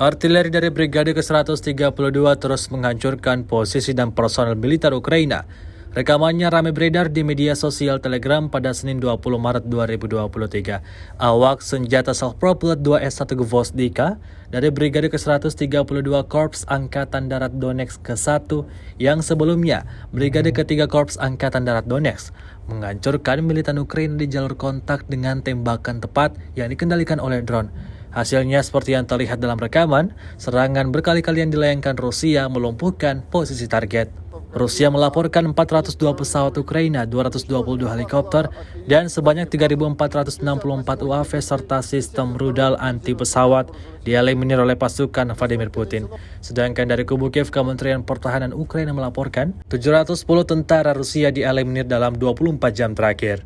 Artileri dari Brigade ke-132 terus menghancurkan posisi dan personel militer Ukraina. Rekamannya ramai beredar di media sosial Telegram pada Senin 20 Maret 2023. Awak senjata self-propelled 2S1 Gvozdika dari Brigade ke-132 Korps Angkatan Darat Donetsk ke-1 yang sebelumnya Brigade ke-3 Korps Angkatan Darat Donetsk menghancurkan militan Ukraina di jalur kontak dengan tembakan tepat yang dikendalikan oleh drone. Hasilnya seperti yang terlihat dalam rekaman, serangan berkali-kali yang dilayangkan Rusia melumpuhkan posisi target. Rusia melaporkan 402 pesawat Ukraina, 222 helikopter, dan sebanyak 3.464 UAV serta sistem rudal anti pesawat dieliminir oleh pasukan Vladimir Putin. Sedangkan dari kubu Kiev, Kementerian Pertahanan Ukraina melaporkan 710 tentara Rusia dieliminir dalam 24 jam terakhir.